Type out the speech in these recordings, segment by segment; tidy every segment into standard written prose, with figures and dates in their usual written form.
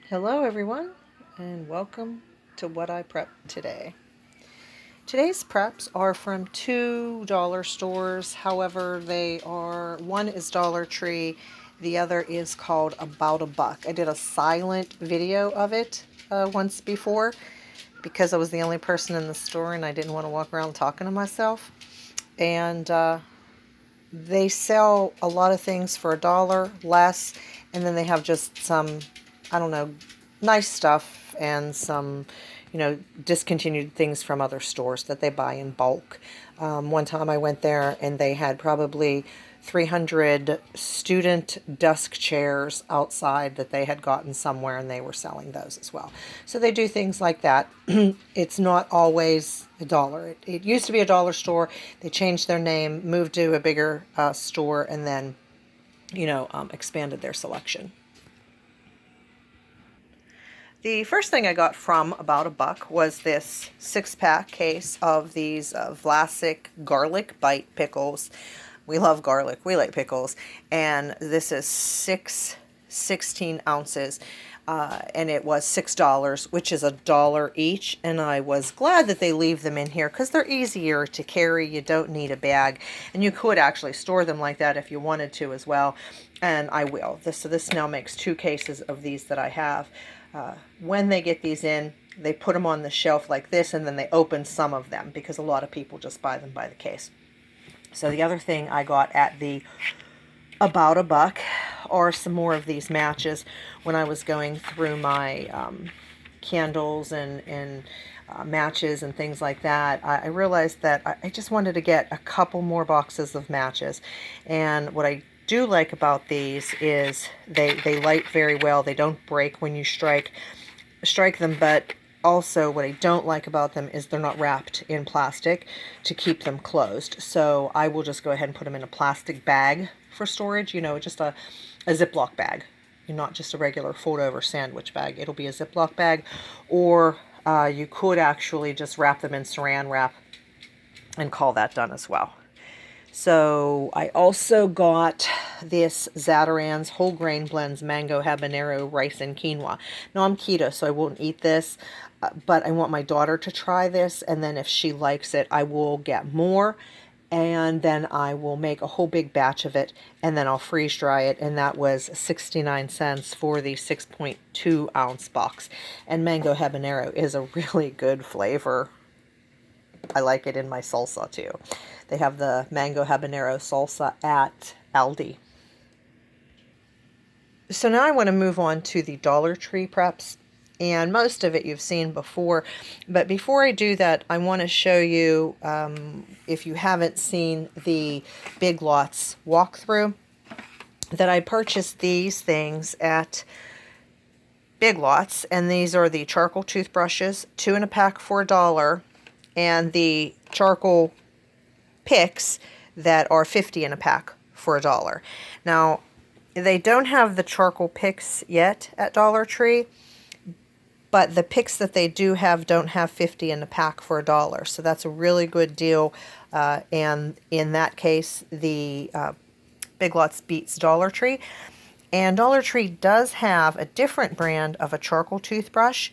Hello everyone, and welcome to what I prepped today. Today's preps are from $2 stores. However, one is Dollar Tree, the other is called About a Buck. I did a silent video of it once before because I was the only person in the store and I didn't want to walk around talking to myself. And they sell a lot of things for $1 less, and then they have just some, I don't know, nice stuff and some, discontinued things from other stores that they buy in bulk. One time I went there and they had probably 300 student desk chairs outside that they had gotten somewhere, and they were selling those as well. So they do things like that. It's not always $1. It used to be a dollar store. They changed their name, moved to a bigger store, and then, expanded their selection. The first thing I got from About a Buck was this 6-pack case of these Vlasic garlic bite pickles. We love garlic. We like pickles. And this is 16 ounces. And it was $6, which is $1 each. And I was glad that they leave them in here because they're easier to carry. You don't need a bag. And you could actually store them like that if you wanted to as well. And I will. So this now makes 2 cases of these that I have. When they get these in, they put them on the shelf like this, and then they open some of them because a lot of people just buy them by the case. So the other thing I got at the About a Buck are some more of these matches. When I was going through my candles and matches and things like that, I realized that I just wanted to get a couple more boxes of matches. And what I do like about these is they light very well. They don't break when you strike them, but also what I don't like about them is they're not wrapped in plastic to keep them closed. So I will just go ahead and put them in a plastic bag for storage, just a Ziploc bag, not just a regular fold over sandwich bag. It'll be a Ziploc bag, or you could actually just wrap them in saran wrap and call that done as well. So I also got this Zatarain's Whole Grain Blends Mango Habanero Rice and Quinoa. Now I'm keto, so I won't eat this, but I want my daughter to try this, and then if she likes it, I will get more, and then I will make a whole big batch of it, and then I'll freeze dry it, and that was 69 cents for the 6.2 ounce box. And Mango Habanero is a really good flavor. I like it in my salsa too. They have the mango habanero salsa at Aldi. So now I want to move on to the Dollar Tree preps. And most of it you've seen before. But before I do that, I want to show you, if you haven't seen the Big Lots walkthrough, that I purchased these things at Big Lots. And these are the charcoal toothbrushes, 2 in a pack for $1. And the charcoal picks that are 50 in a pack for $1. Now, they don't have the charcoal picks yet at Dollar Tree, but the picks that they do have don't have 50 in a pack for $1. So that's a really good deal. And in that case, the Big Lots beats Dollar Tree. And Dollar Tree does have a different brand of a charcoal toothbrush,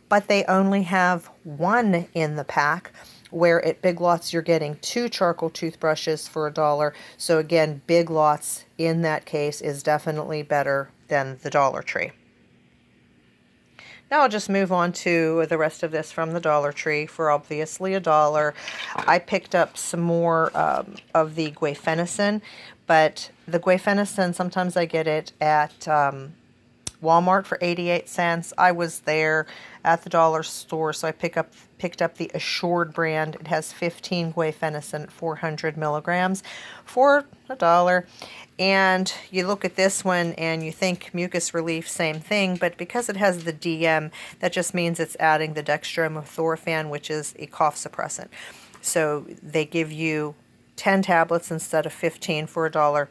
but they only have 1 in the pack, where at Big Lots you're getting 2 charcoal toothbrushes for $1. So again, Big Lots in that case is definitely better than the Dollar Tree. Now I'll just move on to the rest of this from the Dollar Tree for obviously $1. I picked up some more of the guaifenesin, but the guaifenesin, sometimes I get it at Walmart for 88 cents. I was there at the dollar store, so I picked up the Assured brand. It has 15 guaifenesin, 400 milligrams for $1. And you look at this one and you think mucus relief, same thing, but because it has the DM, that just means it's adding the dextromethorphan, which is a cough suppressant. So they give you 10 tablets instead of 15 for $1.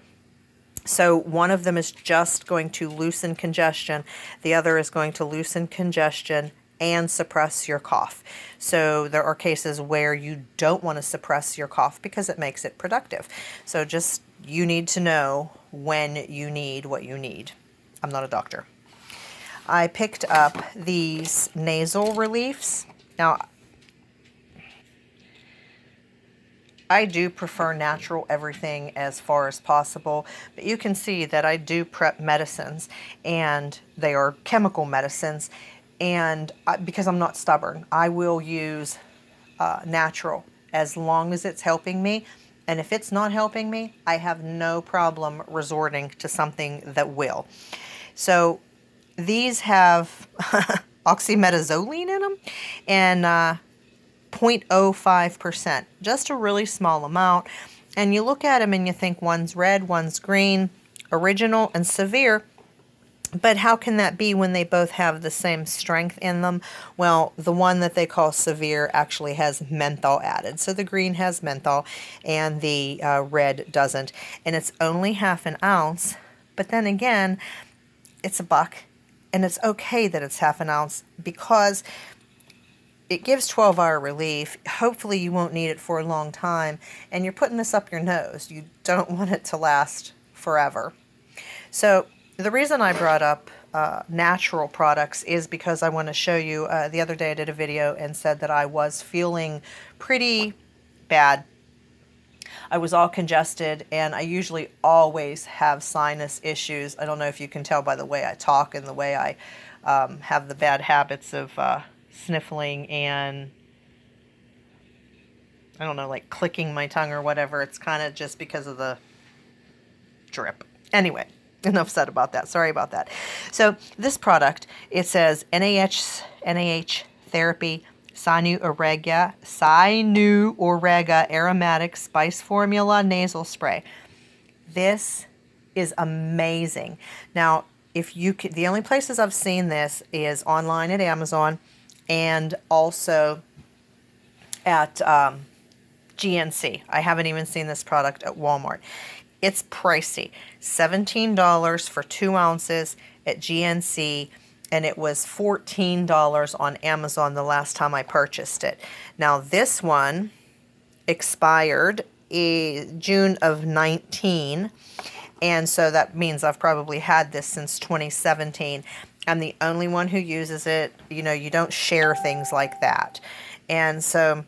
So one of them is just going to loosen congestion. The other is going to loosen congestion and suppress your cough. So there are cases where you don't want to suppress your cough because it makes it productive. So just, you need to know when you need what you need. I'm not a doctor. I picked up these nasal reliefs. Now, I do prefer natural everything as far as possible, but you can see that I do prep medicines, and they are chemical medicines, and because I'm not stubborn, I will use natural as long as it's helping me. And if it's not helping me, I have no problem resorting to something that will. So these have oxymetazoline in them, and 0.05%, just a really small amount. And you look at them and you think one's red, one's green, original and severe. But how can that be when they both have the same strength in them? Well, the one that they call severe actually has menthol added. So the green has menthol and the red doesn't. And it's only half an ounce. But then again, it's $1. And it's okay that it's half an ounce because it gives 12-hour relief. Hopefully you won't need it for a long time. And you're putting this up your nose. You don't want it to last forever. So the reason I brought up natural products is because I want to show you, the other day I did a video and said that I was feeling pretty bad. I was all congested, and I usually always have sinus issues. I don't know if you can tell by the way I talk and the way I have the bad habits of sniffling and, I don't know, like clicking my tongue or whatever. It's kind of just because of the drip. Anyway. Enough said about that. Sorry about that. So this product, it says NaH therapy, Sinu Orega aromatic spice formula nasal spray. This is amazing. Now, if you could, the only places I've seen this is online at Amazon and also at GNC. I haven't even seen this product at Walmart. It's pricey, $17 for 2 ounces at GNC, and it was $14 on Amazon the last time I purchased it. Now this one expired in June of 19, and so that means I've probably had this since 2017. I'm the only one who uses it. You know, you don't share things like that. And so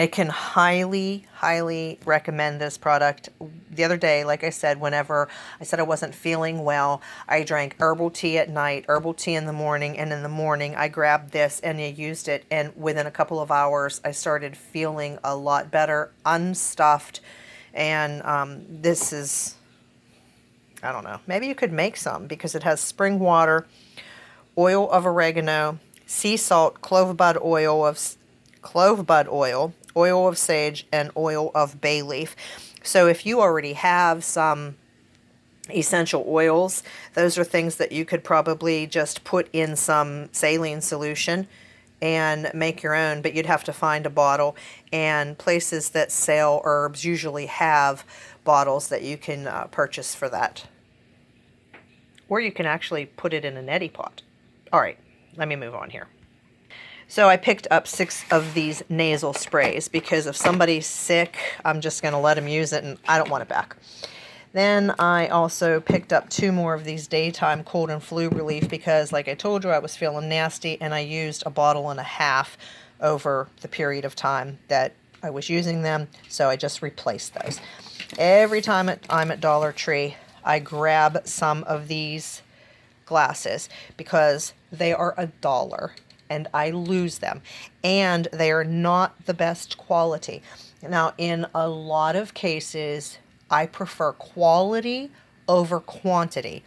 I can highly, highly recommend this product. The other day, like I said, whenever I said I wasn't feeling well, I drank herbal tea at night, herbal tea in the morning, and in the morning I grabbed this and I used it, and within a couple of hours I started feeling a lot better, unstuffed, and this is, I don't know, maybe you could make some because it has spring water, oil of oregano, sea salt, clove bud oil, oil of sage, and oil of bay leaf. So if you already have some essential oils, those are things that you could probably just put in some saline solution and make your own, but you'd have to find a bottle, and places that sell herbs usually have bottles that you can purchase for that. Or you can actually put it in a neti pot. All right, let me move on here. So I picked up 6 of these nasal sprays because if somebody's sick, I'm just going to let them use it and I don't want it back. Then I also picked up 2 more of these daytime cold and flu relief because, like I told you, I was feeling nasty, and I used a bottle and a half over the period of time that I was using them, so I just replaced those. Every time I'm at Dollar Tree, I grab some of these glasses because they are $1. And I lose them, and they are not the best quality. Now, in a lot of cases, I prefer quality over quantity.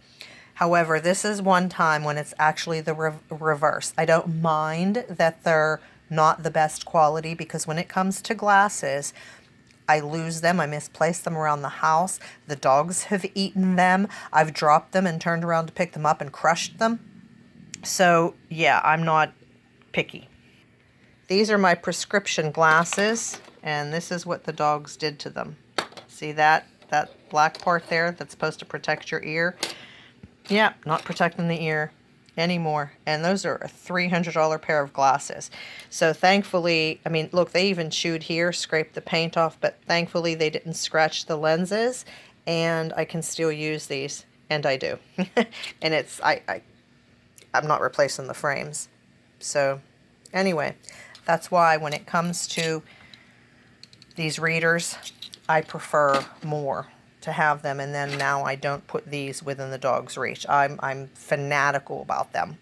However, this is one time when it's actually the reverse. I don't mind that they're not the best quality because when it comes to glasses, I lose them. I misplace them around the house. The dogs have eaten them. I've dropped them and turned around to pick them up and crushed them. So, yeah, I'm not picky. These are my prescription glasses, and this is what the dogs did to them. See that black part there that's supposed to protect your ear? Yeah, not protecting the ear anymore. And those are a $300 pair of glasses. So thankfully, I mean, look, they even chewed here, scraped the paint off, but thankfully they didn't scratch the lenses, and I can still use these, and I do. And it's, I'm not replacing the frames. So anyway, that's why when it comes to these readers, I prefer more to have them, and then now I don't put these within the dog's reach. I'm fanatical about them.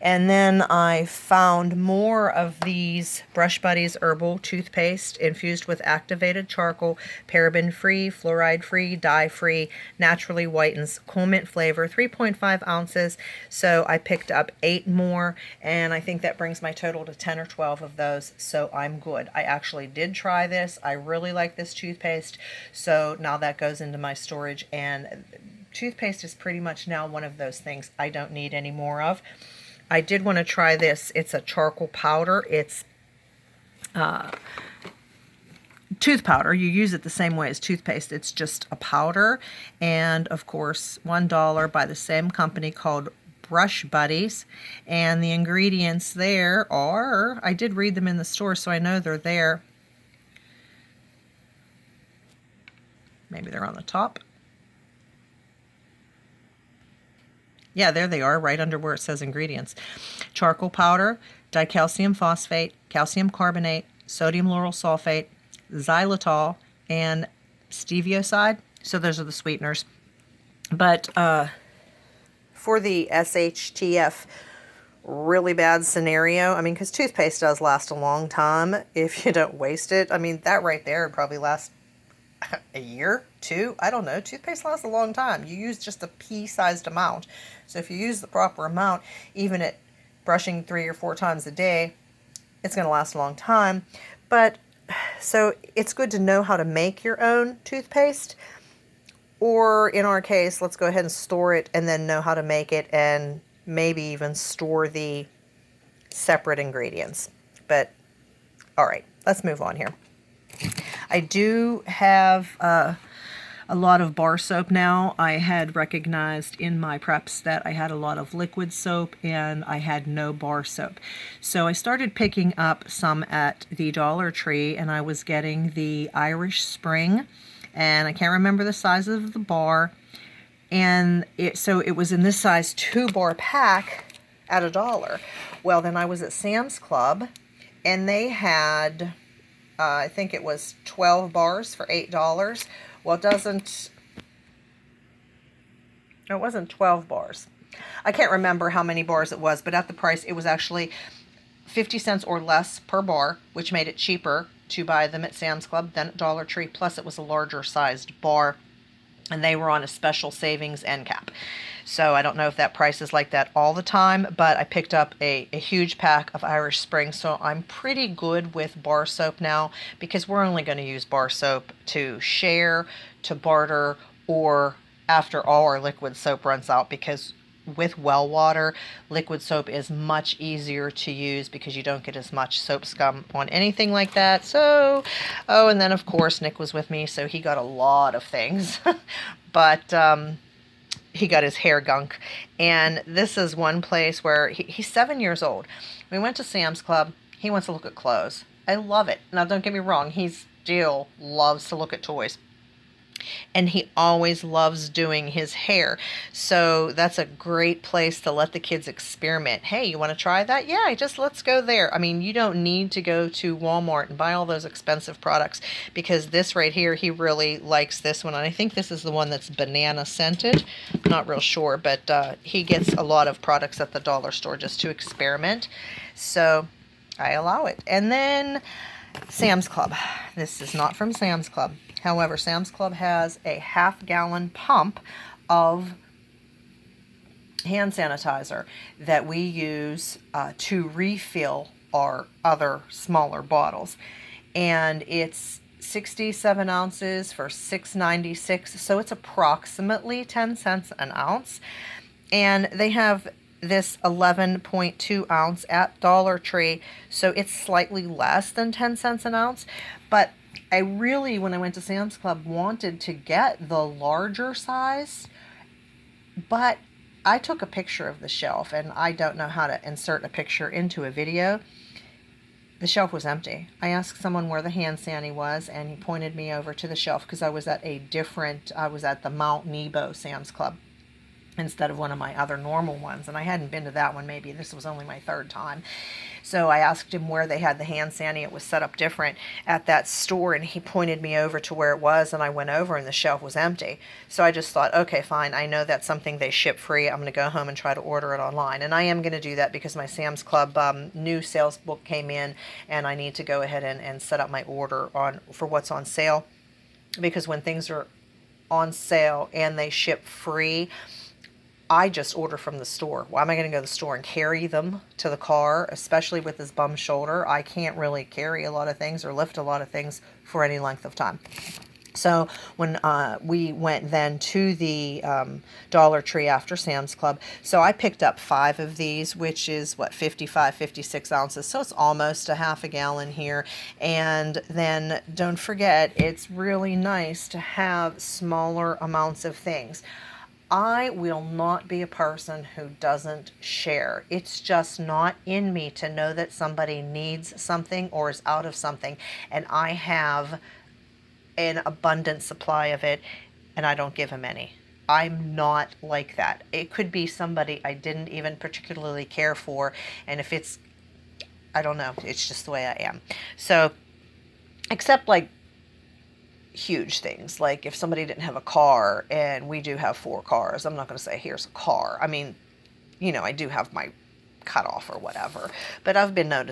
And then I found more of these Brush Buddies herbal toothpaste infused with activated charcoal, paraben-free, fluoride-free, dye-free, naturally whitens, cool mint flavor, 3.5 ounces. So I picked up 8 more, and I think that brings my total to 10 or 12 of those, so I'm good. I actually did try this. I really like this toothpaste, so now that goes into my storage, and toothpaste is pretty much now one of those things I don't need any more of. I did want to try this. It's a charcoal powder. It's tooth powder. You use it the same way as toothpaste. It's just a powder. And of course, $1 by the same company called Brush Buddies. And the ingredients there are, I did read them in the store, so I know they're there. Maybe they're on the top. Yeah, there they are, right under where it says ingredients. Charcoal powder, dicalcium phosphate, calcium carbonate, sodium lauryl sulfate, xylitol, and stevioside. So those are the sweeteners. But for the SHTF really bad scenario, I mean, because toothpaste does last a long time if you don't waste it. I mean, that right there would probably last a year, 2, I don't know. Toothpaste lasts a long time. You use just a pea-sized amount. So if you use the proper amount, even at brushing 3 or 4 times a day, it's going to last a long time. But so it's good to know how to make your own toothpaste. Or in our case, let's go ahead and store it and then know how to make it, and maybe even store the separate ingredients. But all right, let's move on here. I do have a lot of bar soap now. I had recognized in my preps that I had a lot of liquid soap and I had no bar soap. So I started picking up some at the Dollar Tree, and I was getting the Irish Spring, and I can't remember the size of the bar. And so it was in this size 2-bar pack at $1. Well, then I was at Sam's Club, and they had I think it was 12 bars for $8. Well, it wasn't 12 bars. I can't remember how many bars it was, but at the price, it was actually 50 cents or less per bar, which made it cheaper to buy them at Sam's Club than at Dollar Tree. Plus, it was a larger sized bar, and they were on a special savings end cap. So I don't know if that price is like that all the time, but I picked up a huge pack of Irish Spring, so I'm pretty good with bar soap now, because we're only going to use bar soap to share, to barter, or after all our liquid soap runs out, because with well water, liquid soap is much easier to use because you don't get as much soap scum on anything like that. So, oh, and then of course Nick was with me, so he got a lot of things. But he got his hair gunk. And this is one place where he's 7 years old. We went to Sam's Club. He wants to look at clothes. I love it. Now, don't get me wrong. He still loves to look at toys. And he always loves doing his hair. So that's a great place to let the kids experiment. Hey, you want to try that? Yeah, just let's go there. I mean, you don't need to go to Walmart and buy all those expensive products, because this right here, he really likes this one. And I think this is the one that's banana scented. I'm not real sure, but he gets a lot of products at the dollar store just to experiment. So I allow it. And then Sam's Club. This is not from Sam's Club. However, Sam's Club has a half-gallon pump of hand sanitizer that we use to refill our other smaller bottles. And it's 67 ounces for $6.96, so it's approximately 10 cents an ounce. And they have this 11.2 ounce at Dollar Tree, so it's slightly less than 10 cents an ounce. But I really, when I went to Sam's Club, wanted to get the larger size, but I took a picture of the shelf, and I don't know how to insert a picture into a video. The shelf was empty. I asked someone where the hand sani was, and he pointed me over to the shelf, because I was at the Mount Nebo Sam's Club. instead of one of my other normal ones. And I hadn't been to that one, maybe this was only my third time. So I asked him where they had the hand sani. It was set up different at that store, and he pointed me over to where it was, and I went over and the shelf was empty. So I just thought, okay, fine, I know that's something they ship free. I'm going to go home and try to order it online. And I am going to do that because my Sam's Club new sales book came in, and I need to go ahead and set up my order for what's on sale, because when things are on sale and they ship free, I just order from the store. Why am I going to go to the store and carry them to the car, especially with this bum shoulder? I can't really carry a lot of things or lift a lot of things for any length of time. So when we went then to the Dollar Tree after Sam's Club, so I picked up 5 of these, which is what, 55, 56 ounces. So it's almost a half a gallon here. And then don't forget, it's really nice to have smaller amounts of things. I will not be a person who doesn't share. It's just not in me to know that somebody needs something or is out of something, and I have an abundant supply of it, and I don't give them any. I'm not like that. It could be somebody I didn't even particularly care for, and if it's, I don't know, it's just the way I am. So, except like huge things, like if somebody didn't have a car, and we do have 4 cars, I'm not going to say here's a car. I mean, you know, I do have my cutoff or whatever, but I've been known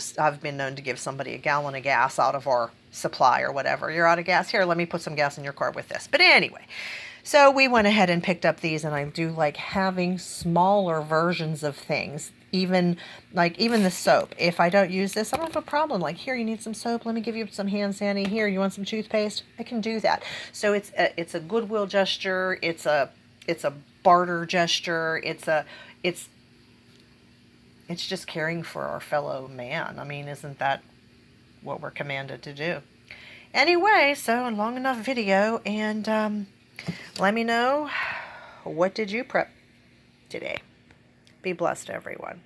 to give somebody a gallon of gas out of our supply or whatever. You're out of gas, here, let me put some gas in your car with this. But anyway, so we went ahead and picked up these, and I do like having smaller versions of things. Even the soap. If I don't use this, I don't have a problem. Like, here, you need some soap, let me give you some hand sani. Here, you want some toothpaste? I can do that. So it's a goodwill gesture. It's a barter gesture. It's just caring for our fellow man. I mean, isn't that what we're commanded to do? Anyway, so long enough video, and let me know, what did you prep today? Be blessed, everyone.